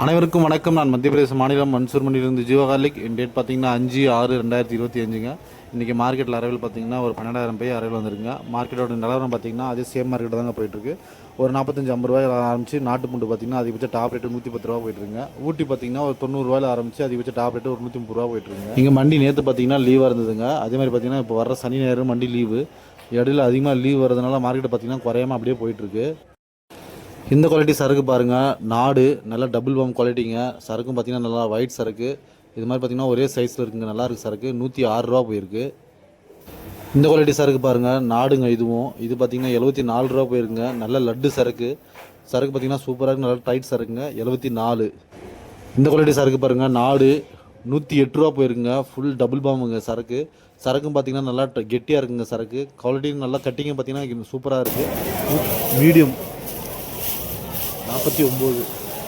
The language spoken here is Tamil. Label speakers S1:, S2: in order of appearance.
S1: அனைவருக்கும் வணக்கம். நான் மத்திய பிரதேச மாநிலம் மன்சூர்மணியிலிருந்து ஜீவகார்லிக். என் டேட் பார்த்தீங்கன்னா 5/6/2025. இன்றைக்கி மார்க்கெட்டில் அரைவல் பார்த்தீங்கன்னா ஒரு 12,000 போய் அரைவல் வந்துருங்க. மார்க்கெட்டோட நிலவரம் பார்த்தீங்கன்னா அதே சேம் மார்க்கெட் தாங்க போயிட்டுருக்கு. ஒரு 45-50 ரூபாயில் ஆரம்பிச்சு நாட்டு பூண்டு பார்த்தீங்கன்னா அதிகபட்ச டாப் ரேட்டு 110 ரூபா போயிட்டுருங்க. ஊட்டி பார்த்தீங்கன்னா ஒரு 90 ரூபாயில் ஆரம்பிச்சு அதிகபட்ச டாப் ரேட்டு ஒரு 130 ரூபா போயிட்டுருங்க. இங்கே மண்டி நேற்று பார்த்தீங்கன்னா லீவாக இருந்ததுங்க. அதே மாதிரி பார்த்தீங்கன்னா இப்போ வர சனி ஞாயிறு மண்டி லீவு. இடையில அதிகமாக லீவ் வரதுனால மார்க்கெட் பார்த்தீங்கன்னா குறையாமல் அப்படியே போயிட்டுருக்கு. இந்த குவாலிட்டி சரக்கு பாருங்கள், நாடு நல்லா டபுள் பாம் குவாலிட்டிங்க. சரக்கும் பார்த்திங்கன்னா நல்லா ஒயிட் சரக்கு. இது மாதிரி பார்த்திங்கன்னா ஒரே சைஸில் இருக்குங்க. நல்லா இருக்குது சரக்கு. 106 ரூபா போயிருக்கு. இந்த குவாலிட்டி சரக்கு பாருங்கள், நாடுங்க. இது பார்த்திங்கன்னா 74 ரூபா போயிருக்குங்க. நல்ல லட்டு சரக்கு. சரக்கு பார்த்திங்கன்னா சூப்பராக இருக்குது. நல்லா டைட் சரக்குங்க. 74. இந்த குவாலிட்டி சரக்கு பாருங்கள், நாடு 108 ரூபா போயிருக்குங்க. ஃபுல் டபுள் பாம்புங்க சரக்கு. சரக்கும் பார்த்திங்கன்னா நல்லா கெட்டியாக இருக்குங்க சரக்கு. குவாலிட்டியும் நல்லா கட்டிங்க பார்த்திங்கன்னா சூப்பராக இருக்குது. மீடியம் 49.